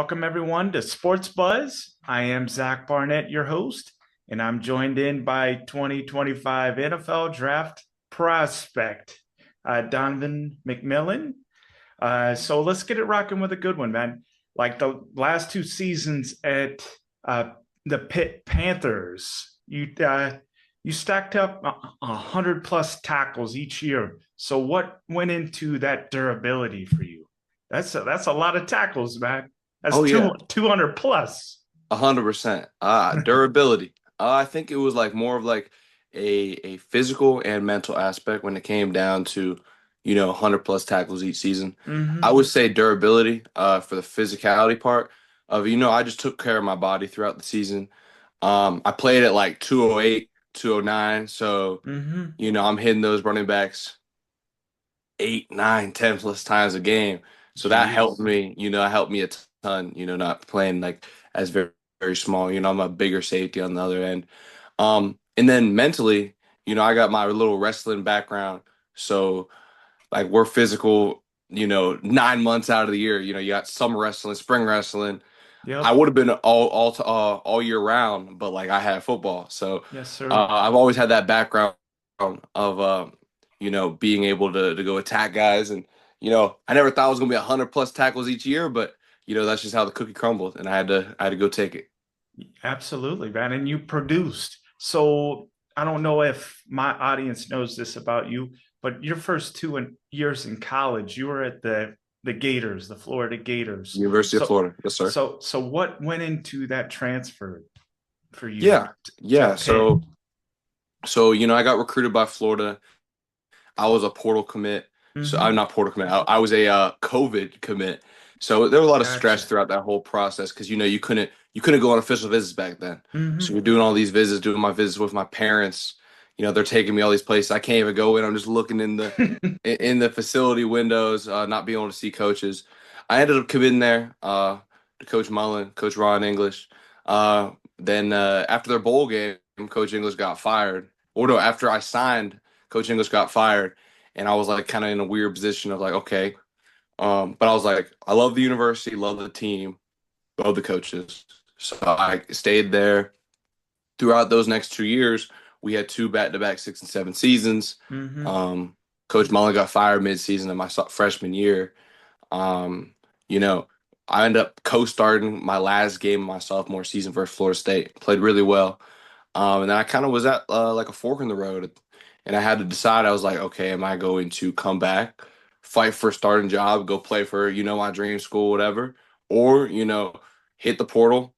Welcome everyone to Sports Buzz. I am Zach Barnett, your host, and I'm joined in by 2025 NFL Draft prospect, Donovan Mcmillon. So let's get it rocking with a good one, man. Like the last two seasons at the Pitt Panthers, you stacked up 100 plus tackles each year. So what went into that durability for you? That's a lot of tackles, man. That's Oh yeah, 200 plus. 100%. Durability. I think it was like more of like a physical and mental aspect when it came down to, 100 plus tackles each season. I Hmm. would say durability, for the physicality part of, I just took care of my body throughout the season. I played at like 208, 209. So, Hmm. I'm hitting those running backs 8, 9, 10 plus times a game. So that helped Jeez. me, helped me a ton, not playing like as very, very small. I'm a bigger safety on the other end. And then mentally, I got my little wrestling background. So like we're physical, 9 months out of the year. You got summer wrestling, spring wrestling. I Yep. would have been all year round, but like I had football. So Yes, sir. I've always had that background of being able to go attack guys, and I never thought it was gonna be 100 plus tackles each year, but that's just how the cookie crumbled, and I had to go take it. Absolutely, man. And you produced. So I don't know if my audience knows this about you, but your first years in college, you were at the Gators, the Florida Gators. University of So Florida, yes sir. so what went into that transfer for you Yeah, to yeah. Pitt? So I got recruited by Florida. I was a portal commit. So I'm Hmm. not portal commit. I was a COVID commit. So there was a lot of stress Gotcha. throughout that whole process because you couldn't go on official visits back then. So Hmm. you're doing all these visits, doing my visits with my parents. They're taking me all these places. I can't even go in. I'm just looking in the facility windows, not being able to see coaches. I ended up committing there to Coach Mullen, Coach Ron English. Then after their bowl game, Coach English got fired. Or no, after I signed, Coach English got fired, and I was like kind of in a weird position of like, okay, but I was like, I love the university, love the team, love the coaches, so I stayed there throughout those next 2 years. We had two back-to-back 6 and 7 seasons. Hmm. Um, Coach Mullen got fired mid-season of my freshman year. Um, you know, I ended up co-starting my last game of my sophomore season versus Florida State. Played really well. And then I kind of was at like a fork in the road, and I had to decide. I was like, okay, am I going to come back, fight for a starting job, go play for my dream school, whatever, or hit the portal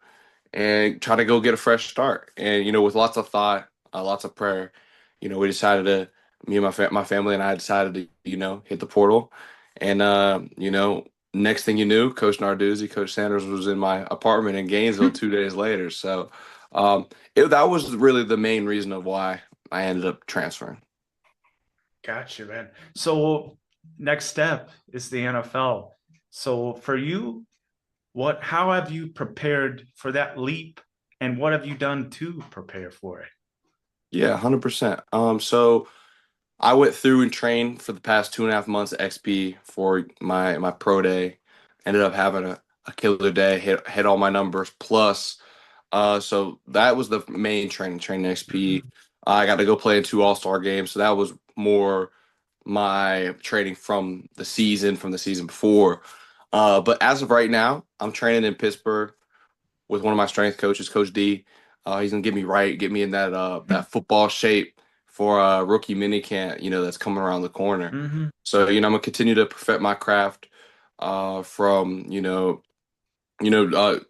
and try to go get a fresh start. And with lots of thought, lots of prayer, we decided to me and my family and I decided to hit the portal, and next thing you knew, Coach Narduzzi, Coach Sanders was in my apartment in Gainesville 2 days later. So that was really the main reason of why I ended up transferring. Gotcha, man. So next step is the NFL. So for you, how have you prepared for that leap, and what have you done to prepare for it? Yeah, 100%. So I went through and trained for the past 2.5 months at XP for my pro day. Ended up having a killer day, hit all my numbers plus. So that was the main training XP. Mhm. I got to go play in two All-Star games, so that was more my training from the season before. But as of right now, I'm training in Pittsburgh with one of my strength coaches, Coach D. He's gonna get me in that football shape for rookie mini camp, that's coming around the corner. Mhm. So, I'm gonna continue to perfect my craft from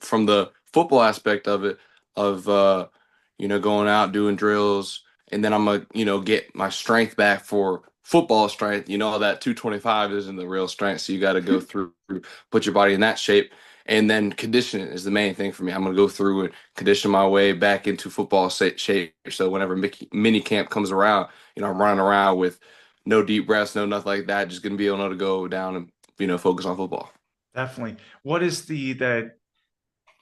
from the football aspect of it, of going out doing drills, and then I'm gonna get my strength back for football strength. That 225 isn't the real strength, so you got to go through, put your body in that shape, and then conditioning is the main thing for me. I'm gonna go through and condition my way back into football shape. So whenever mini camp comes around, I'm running around with no deep breaths, no nothing like that. Just gonna be able to go down and focus on football. Definitely. What is the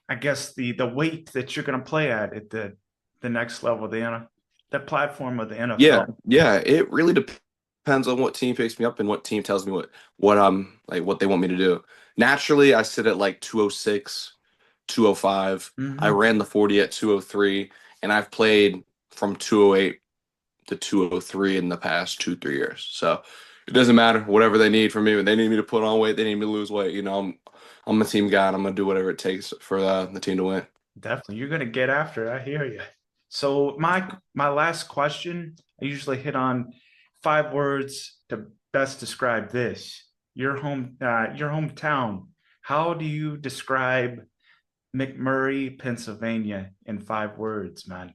I guess the weight that you're going to play at the next level, the platform of the Yeah, NFL? yeah, it really depends. depends on what team picks me up and what team tells me what they want me to do. Naturally, I sit at like 206, 205. I Hmm. ran the 40 at 203, and I've played from 208 to 203 in the past 2, 3 years. So it doesn't matter whatever they need from me. When they need me to put on weight, they need me to lose weight. I'm a team guy, and I'm gonna do whatever it takes for the team to win. Definitely, you're gonna get after it. I hear you. So my last question, I usually hit on 5 words to best describe this. Your hometown. How do you describe McMurray, Pennsylvania, in 5 words, man?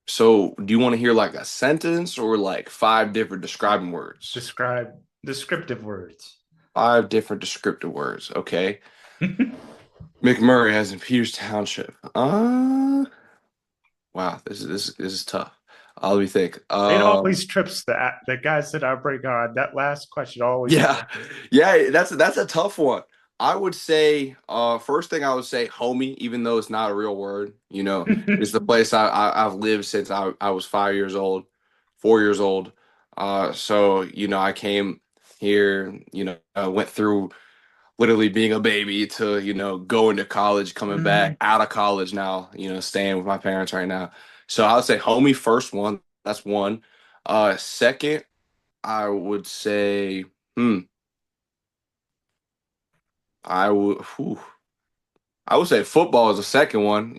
So, do you want to hear like a sentence or like five different describing words? Describe descriptive words. Five different descriptive words. Okay. McMurray has in Peters Township. Wow, this is tough. Let me think. It always trips the guys that I bring on. That last question always. Yeah, yeah, that's a tough one. I would say, first thing I would say, homie, even though it's not a real word. It's the place I've lived since I was 5 years old, 4 years old. So I came here. I went through literally being a baby to going to college, coming back Mhm. out of college now. Staying with my parents right now. So I would say, homie, first one. That's one. Second, I would say, hmm. I would whew, I would say football is the second one.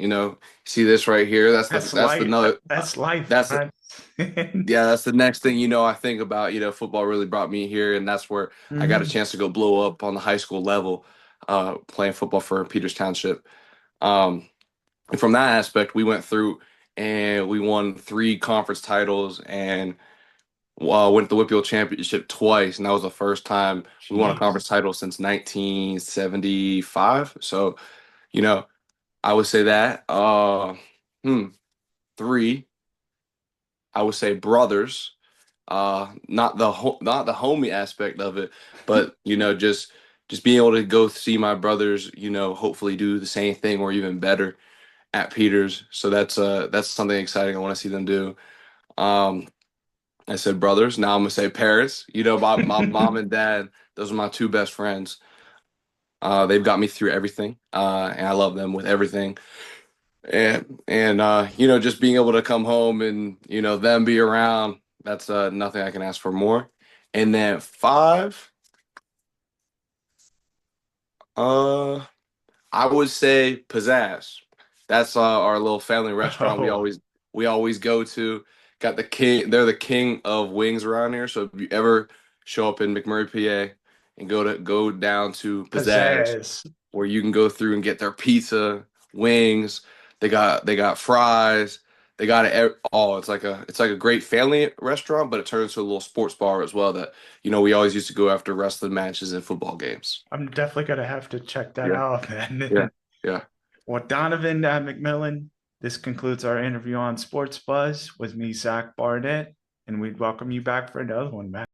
See this right here. That's That's the life. another That's life, that's man. yeah, that's the next thing I think about. Football really brought me here, and that's where I got a Mhm. chance to go blow up on the high school level, playing football for Peters Township. Um, and from that aspect, we went through and we won 3 conference titles and went to the Whippeal Championship twice, and that was the first time we won a Jeez. conference title since 1975. So, you know, I would say that. Hmm, three, I would say brothers. Not the homie aspect of it, but just being able to go see my brothers, hopefully do the same thing or even better at Peters. So that's something exciting I want to see them do. Um, I said brothers. Now I'm gonna say parents. My mom and dad. Those are my 2 best friends. They've got me through everything, and I love them with everything. And just being able to come home and them be around. That's nothing I can ask for more. And then 5, uh, I would say Pizzazz. That's our little family restaurant Oh, we always go to. Got the king. They're the king of wings around here. So if you ever show up in McMurray, PA, and go down to Pizzazz, pizzazz. where you can go through and get their pizza, wings. They got fries. They got it all. It's like a great family restaurant, but it turns to a little sports bar as well. That we always used to go after wrestling matches and football games. I'm definitely gonna have to check that Yeah, out, yeah, man. yeah. Well, Donovan McMillon, this concludes our interview on Sports Buzz with me, Zach Barnett, and we'd welcome you back for another one, man.